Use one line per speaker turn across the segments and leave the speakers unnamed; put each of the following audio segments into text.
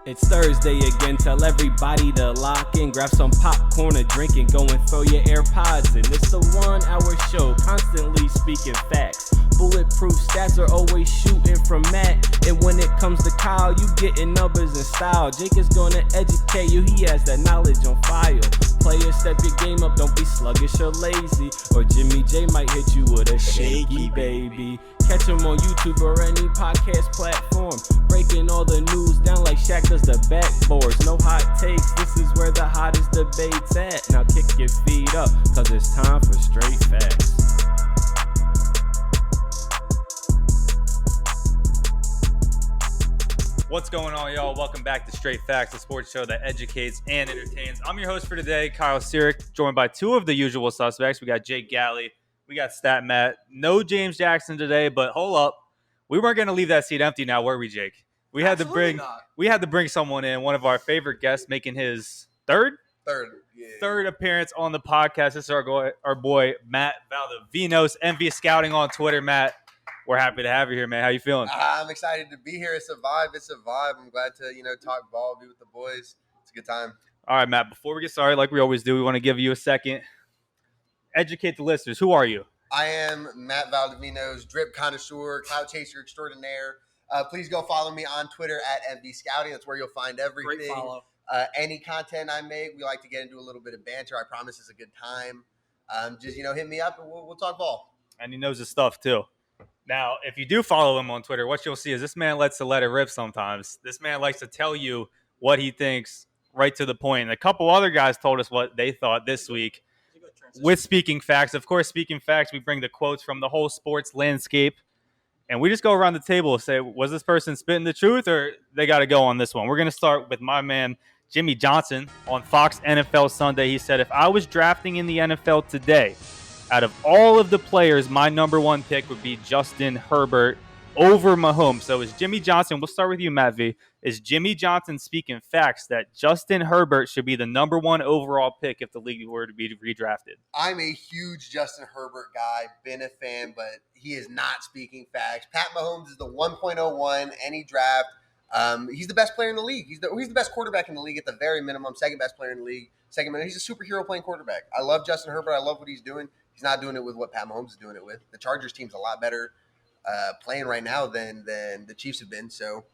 It's Thursday again, tell everybody to lock in, grab some popcorn, a drink, and go and throw your AirPods in. It's the 1 hour show, constantly speaking facts. Bulletproof stats are always shooting from Matt. And when it comes to Kyle, you getting numbers and style. Jake is gonna educate you, he has that knowledge on file. Players, step your game up, don't be sluggish or lazy. Or Jimmy J might hit you with a shaky baby. Catch him on YouTube or any podcast platform. Breaking all the news down like Shaq does the backboards. No hot takes, this is where the hottest debate's at. Now kick your feet up, cause it's time for straight facts.
What's going on, y'all? Welcome back to Straight Facts, the sports show that educates and entertains. I'm your host for today, Kyle Sirik, joined by two of the usual suspects. We got Jake Galley, we got Stat Matt. No James Jackson today, but hold up. We weren't going to leave that seat empty now, were we, Jake? We had to bring someone in, one of our favorite guests, making his third appearance on the podcast. This is our boy Matt Valdivinos, MV Scouting on Twitter. Matt, we're happy to have you here, man. How you feeling?
I'm excited to be here. It's a vibe. I'm glad to, talk ball, be with the boys. It's a good time.
All right, Matt, before we get started, like we always do, we want to give you a second. Educate the listeners. Who are you?
I am Matt Valdivinos, drip connoisseur, cloud chaser extraordinaire. Please go follow me on Twitter at MV Scouting. That's where you'll find everything.
Great follow.
Any content I make, we like to get into a little bit of banter. I promise it's a good time. Just, hit me up and we'll talk ball.
And he knows his stuff, too. Now, if you do follow him on Twitter, what you'll see is this man likes to let it rip sometimes. This man likes to tell you what he thinks right to the point. And a couple other guys told us what they thought this week with Speaking Facts. Of course, Speaking Facts, we bring the quotes from the whole sports landscape. And we just go around the table and say, was this person spitting the truth or they got to go on this one? We're going to start with my man, Jimmy Johnson, on Fox NFL Sunday. He said, if I was drafting in the NFL today, out of all of the players, my number one pick would be Justin Herbert over Mahomes. So is Jimmy Johnson, we'll start with you, Matt V. Is Jimmy Johnson speaking facts that Justin Herbert should be the number one overall pick if the league were to be redrafted?
I'm a huge Justin Herbert guy, been a fan, but he is not speaking facts. Pat Mahomes is the 1.01 any draft. He's the best player in the league. He's the best quarterback in the league at the very minimum, second best player in the league. He's a superhero playing quarterback. I love Justin Herbert. I love what he's doing. He's not doing it with what Pat Mahomes is doing it with. The Chargers team's a lot better playing right now than the Chiefs have been. So,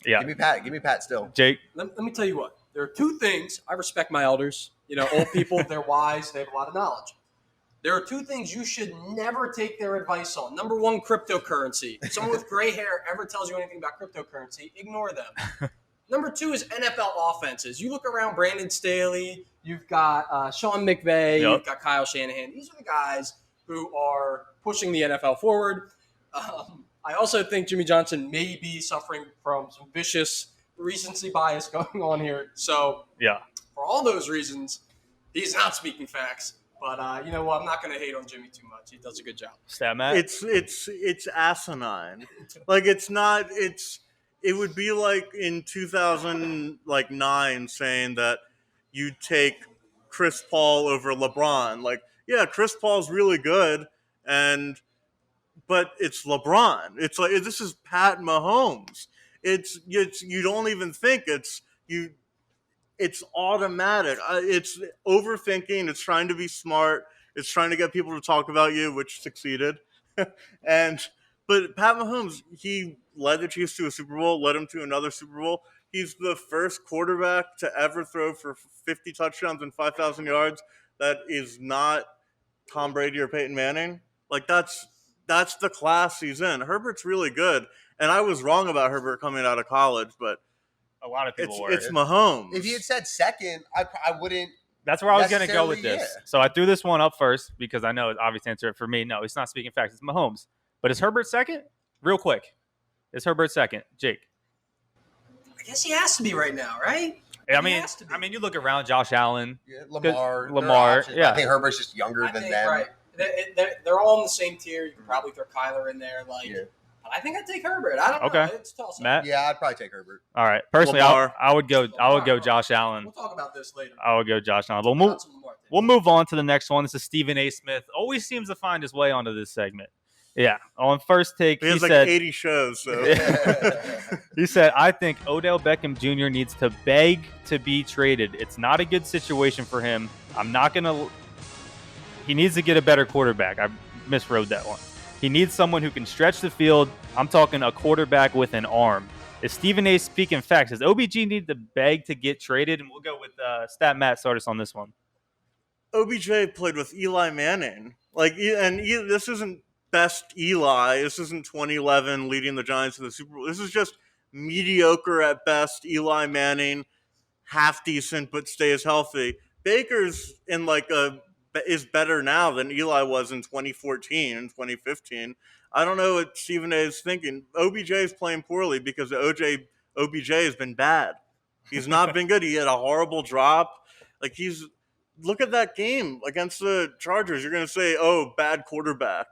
yeah, give me Pat still.
Jake,
let me tell you what. There are two things. I respect my elders. Old people, they're wise. They have a lot of knowledge. There are two things you should never take their advice on. Number one, cryptocurrency. If someone with gray hair ever tells you anything about cryptocurrency, ignore them. Number two is NFL offenses. You look around Brandon Staley, you've got Sean McVay, You've got Kyle Shanahan. These are the guys who are pushing the NFL forward. I also think Jimmy Johnson may be suffering from some vicious recency bias going on here. So, for all those reasons, he's not speaking facts. But you know what? I'm not going to hate on Jimmy too much. He does a good job.
Stat Matt?
It's asinine. Like it would be like in 2009 saying that you take Chris Paul over LeBron. Like, yeah, Chris Paul's really good, but it's LeBron. It's like this is Pat Mahomes. It's you don't even think it's automatic. It's overthinking. It's trying to be smart. It's trying to get people to talk about you, which succeeded. But Pat Mahomes, he led the Chiefs to a Super Bowl, led them to another Super Bowl. He's the first quarterback to ever throw for 50 touchdowns and 5,000 yards. That is not Tom Brady or Peyton Manning. Like that's the class he's in. Herbert's really good, and I was wrong about Herbert coming out of college, but
a lot of people were.
It's Mahomes.
If he had said second, I wouldn't.
That's where I was going to go with this. Yeah. So I threw this one up first because I know it's obvious answer for me. No, it's not speaking facts. It's Mahomes. But is Herbert second? Real quick. Is Herbert second? Jake?
I guess he has to be right now, right?
I mean, you look around, Josh Allen.
Yeah, Lamar.
Yeah.
I think Herbert's just younger than them.
Right. They're all in the same tier. You can probably throw Kyler in there. But I think I'd take Herbert. I don't know. It's toss-up.
Matt?
Yeah, I'd probably take Herbert.
All right. Personally, I would go Josh Allen.
We'll talk about this later.
I would go Josh Allen. We'll move on to the next one. This is Stephen A. Smith. Always seems to find his way onto this segment. Yeah, on First Take,
He
he
has like
said,
80 shows, so
he said, I think Odell Beckham Jr. needs to beg to be traded. It's not a good situation for him. I'm not going to. He needs to get a better quarterback. I miswrote that one. He needs someone who can stretch the field. I'm talking a quarterback with an arm. Is Stephen A speaking facts? Does OBG need to beg to get traded? And we'll go with Stat Matt start us on this one.
OBJ played with Eli Manning. This isn't best Eli. This isn't 2011 leading the Giants to the Super Bowl. This is just mediocre at best Eli Manning, half decent but stays healthy. Baker's is better now than Eli was in 2014 and 2015. I don't know what Stephen A is thinking. OBJ is playing poorly because OBJ has been bad. He's not been good. He had a horrible drop. Look at that game against the Chargers. You're going to say, oh, bad quarterback.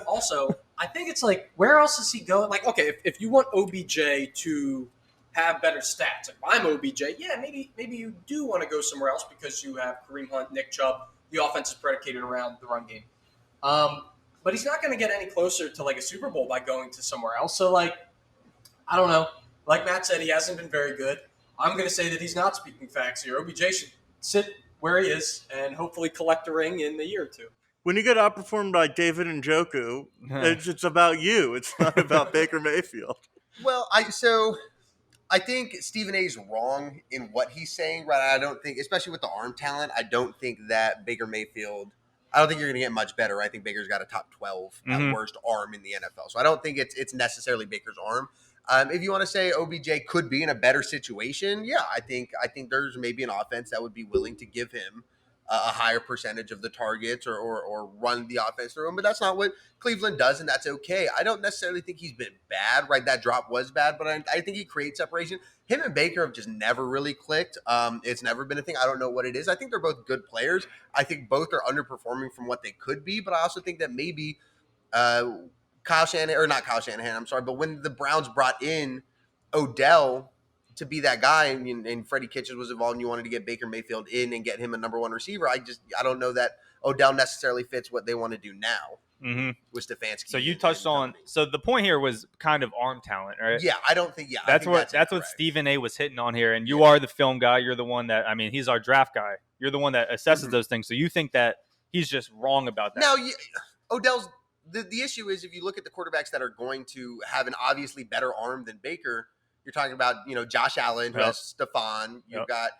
Also, I think it's like, where else is he going? Like, okay, if you want OBJ to have better stats, if I'm OBJ, yeah, maybe you do want to go somewhere else because you have Kareem Hunt, Nick Chubb. The offense is predicated around the run game. But he's not going to get any closer to like a Super Bowl by going to somewhere else. So, like, I don't know. Like Matt said, he hasn't been very good. I'm going to say that he's not speaking facts here. OBJ should sit where he is and hopefully collect a ring in a year or two.
When you get outperformed by David Njoku, it's about you. It's not about Baker Mayfield.
Well, I think Stephen A is wrong in what he's saying, right? I don't think, especially with the arm talent, I don't think that Baker Mayfield, I don't think you're going to get much better. I think Baker's got a top 12 at worst arm in the NFL. So I don't think it's necessarily Baker's arm. If you want to say OBJ could be in a better situation, yeah, I think there's maybe an offense that would be willing to give him a higher percentage of the targets or run the offense through him, but that's not what Cleveland does, and that's okay. I don't necessarily think he's been bad, right? That drop was bad, but I think he creates separation. Him and Baker have just never really clicked. It's never been a thing. I don't know what it is. I think they're both good players. I think both are underperforming from what they could be, but I also think that maybe Kyle Shanahan, or not Kyle Shanahan, I'm sorry, but when the Browns brought in Odell to be that guy, and Freddie Kitchens was involved, and you wanted to get Baker Mayfield in and get him a number one receiver, I don't know that Odell necessarily fits what they want to do now with Stefanski.
So you touched on, so the point here was kind of arm talent, right?
Yeah, I don't think,
that's what Stephen A was hitting on here, and you are the film guy. You're the one that, I mean, he's our draft guy. You're the one that assesses those things. So you think that he's just wrong about that?
Now, Odell's the issue is, if you look at the quarterbacks that are going to have an obviously better arm than Baker, you're talking about, Josh Allen, who has Stephon. You've got,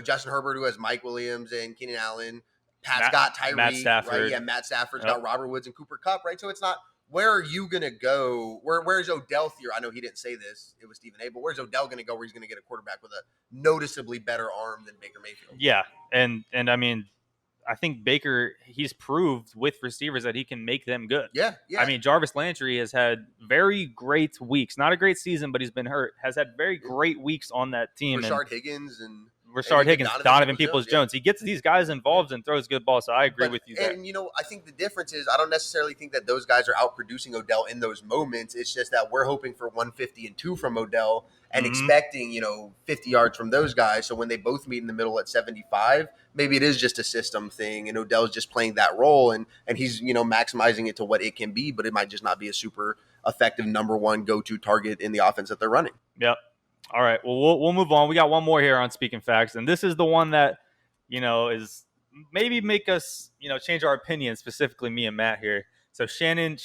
Justin Herbert, who has Mike Williams and Keenan Allen. Pat's got Tyree.
Matt Stafford.
Right? Yeah, Matt Stafford's got Robert Woods and Cooper Kupp, right? So it's not, where are you going to go? Where's Odell here? I know he didn't say this. It was Stephen A. But where's Odell going to go where he's going to get a quarterback with a noticeably better arm than Baker Mayfield?
Yeah, and I mean, I think Baker, he's proved with receivers that he can make them good.
Yeah.
I mean, Jarvis Landry has had very great weeks. Not a great season, but he's been hurt. Has had very great weeks on that team.
Rashard Higgins,
Donovan Peoples-Jones. He gets these guys involved and throws good balls. So I agree with you there.
And, I think the difference is, I don't necessarily think that those guys are outproducing Odell in those moments. It's just that we're hoping for 150 and 2 from Odell and expecting, 50 yards from those guys. So when they both meet in the middle at 75, maybe it is just a system thing, and Odell's just playing that role, and he's, maximizing it to what it can be, but it might just not be a super effective number one go-to target in the offense that they're running.
Yep. All right. Well, we'll move on. We got one more here on Speaking Facts, and this is the one that, is maybe make us, change our opinion, specifically me and Matt here. So Shannon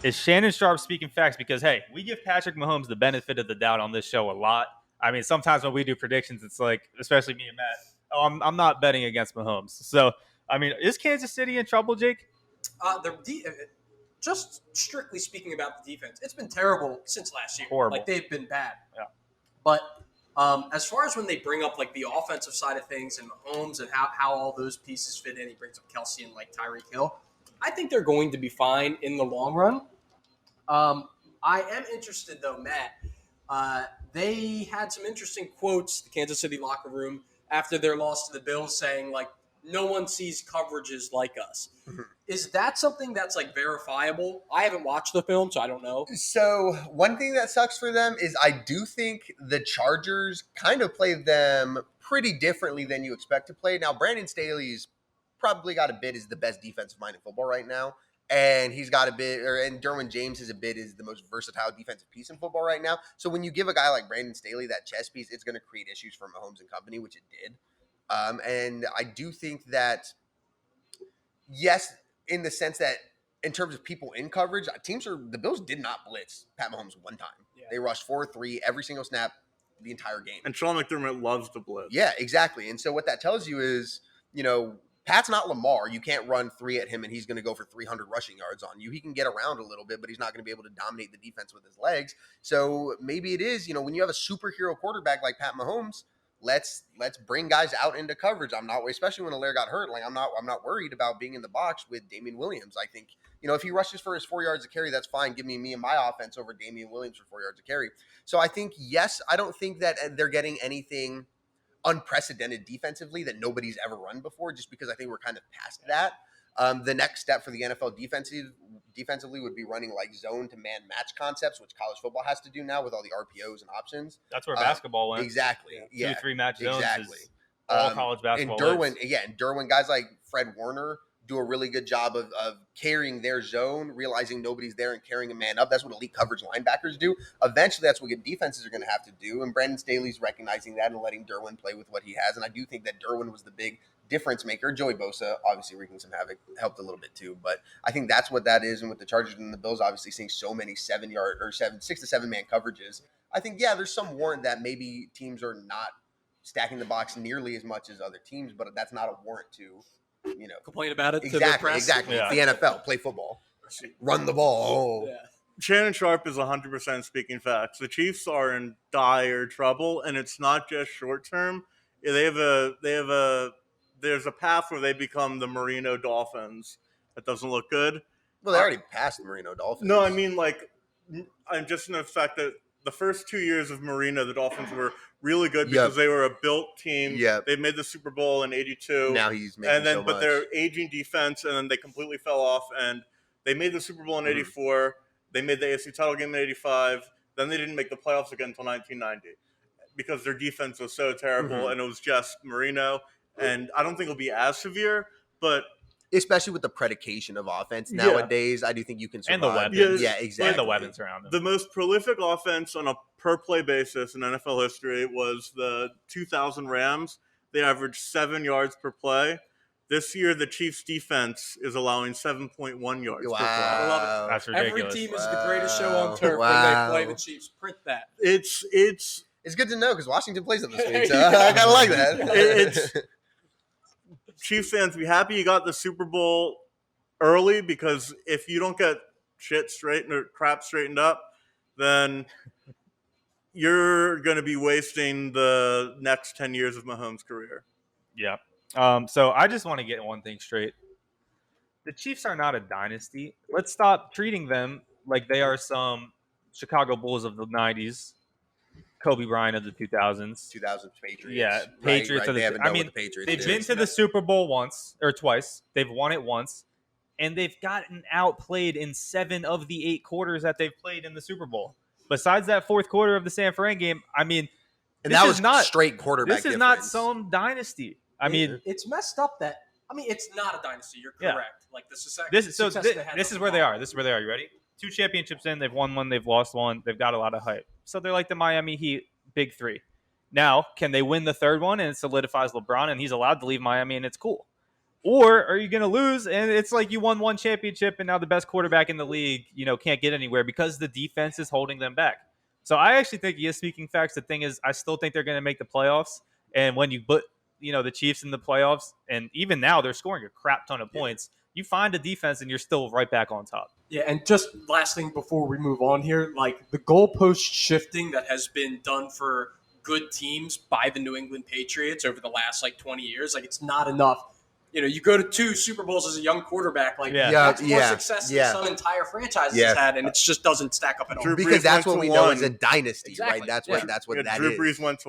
Is Shannon Sharp speaking facts? Because, hey, we give Patrick Mahomes the benefit of the doubt on this show a lot. I mean, sometimes when we do predictions, it's like, especially me and Matt, I'm not betting against Mahomes. So, I mean, is Kansas City in trouble, Jake?
Just strictly speaking about the defense, it's been terrible since last year.
Horrible.
Like, they've been bad.
Yeah.
But as far as when they bring up, like, the offensive side of things and Mahomes and how all those pieces fit in, he brings up Kelsey and, like, Tyreek Hill, I think they're going to be fine in the long run. I am interested, though, Matt. They had some interesting quotes, the Kansas City locker room, after their loss to the Bills, saying, like, no one sees coverages like us.
Mhm.
Is that something that's like verifiable? I haven't watched the film, so I don't know.
So one thing that sucks for them is I do think the Chargers kind of played them pretty differently than you expect to play. Now, Brandon Staley's probably got a bid as the best defensive mind in football right now. And he's got a bid, and Derwin James is a bid is the most versatile defensive piece in football right now. So when you give a guy like Brandon Staley that chess piece, it's going to create issues for Mahomes and company, which it did. And I do think that, yes, in the sense that in terms of people in coverage, the Bills did not blitz Pat Mahomes one time.
Yeah.
They rushed 4-3 every single snap the entire game.
And Sean McDermott loves the blitz.
Yeah, exactly. And so what that tells you is, Pat's not Lamar. You can't run 3 at him and he's going to go for 300 rushing yards on you. He can get around a little bit, but he's not going to be able to dominate the defense with his legs. So maybe it is, when you have a superhero quarterback like Pat Mahomes, let's bring guys out into coverage. I'm not, especially when Allaire got hurt. Like I'm not worried about being in the box with Damian Williams. I think, if he rushes for his 4 yards of carry, that's fine. Give me and my offense over Damian Williams for 4 yards of carry. So I think, yes, I don't think that they're getting anything unprecedented defensively that nobody's ever run before, just because I think we're kind of past that. The next step for the NFL defensively would be running like zone to man match concepts, which college football has to do now with all the RPOs and options.
That's where basketball went.
Exactly. Yeah.
2-3 match zones.
Exactly.
Is all college basketball.
And Derwin, guys like Fred Warner do a really good job of carrying their zone, realizing nobody's there and carrying a man up. That's what elite coverage linebackers do. Eventually, that's what defenses are going to have to do. And Brandon Staley's recognizing that and letting Derwin play with what he has. And I do think that Derwin was the big difference maker. Joey Bosa, obviously wreaking some havoc, helped a little bit too. But I think that's what that is. And with the Chargers and the Bills obviously seeing so many 6 to 7 man coverages, I think, there's some warrant that maybe teams are not stacking the box nearly as much as other teams, but that's not a warrant to
complain about it.
Exactly.
Yeah.
It's the NFL. Play football. Run the ball.
Yeah.
Shannon Sharp is 100% speaking facts. The Chiefs are in dire trouble, and it's not just short term. There's a path where they become the Marino Dolphins. That doesn't look good.
Well, they already passed the Marino Dolphins.
No, I mean, I'm just in the fact that the first 2 years of Marino, the Dolphins were really good because they were a built team.
Yep.
They made the Super Bowl in '82.
Now he's making
but their aging defense, and then they completely fell off. And they made the Super Bowl in '84. They made the AFC title game in '85. Then they didn't make the playoffs again until 1990 because their defense was so terrible, and it was just Marino. And I don't think it'll be as severe, but
especially with the predication of offense nowadays, I do think you can survive.
And the weapons.
Yeah, exactly.
And the weapons around them.
the most prolific offense on a per-play basis in NFL history was the 2000 Rams. They averaged 7 yards per play. This year, the Chiefs' defense is allowing 7.1 yards per play.
I love it.
That's
Every
ridiculous.
team is the greatest show on turf when
Wow.
they play the Chiefs. Print that.
It's
It's good to know because Washington plays them this week, so I kind of like that.
It's Chiefs fans, be happy you got the Super Bowl early, because if you don't get crap straightened up, then you're going to be wasting the next 10 years of Mahomes' career.
Yeah. So I just want to get one thing straight. The Chiefs are not a dynasty. Let's stop treating them like they are some Chicago Bulls of the 90s, Kobe Bryant of the 2000s.
2000 Patriots.
Yeah, Patriots
Right.
of the.
They haven't
I
done
mean,
what the Patriots
they've
did.
been to the Super Bowl once or twice. They've won it once, and they've gotten outplayed in 7 of the 8 quarters that they've played in the Super Bowl. Besides that fourth quarter of the San Fran game, I mean,
and
this
that
is
was
not
straight quarterback.
This is not
difference.
some dynasty. I mean,
it's messed up that. I mean, it's not a dynasty. You're
Yeah.
correct. Like this is
this is where they
are.
are. This is where they are. You ready? 2 championships in. They've won one. They've lost one. They've got a lot of hype. So they're like the Miami Heat, big 3. Now, can they win the third one and it solidifies LeBron and he's allowed to leave Miami and it's cool? Or are you going to lose and it's like you won one championship and now the best quarterback in the league, can't get anywhere because the defense is holding them back. So I actually think he is speaking facts. The thing is, I still think they're going to make the playoffs. And when you put, the Chiefs in the playoffs, and even now they're scoring a crap ton of points, you find a defense and you're still right back on top.
Yeah, and just last thing before we move on here, like the goalpost shifting that has been done for good teams by the New England Patriots over the last 20 years, it's not enough. You go to 2 Super Bowls as a young quarterback, that's more success than some entire franchise has had, and it just doesn't stack up at all.
Drew
Because
Brees
that's
went
what
to
we know
one.
is a dynasty,
Exactly.
right? That's
Yeah.
what that
Drew
is.
Brees went to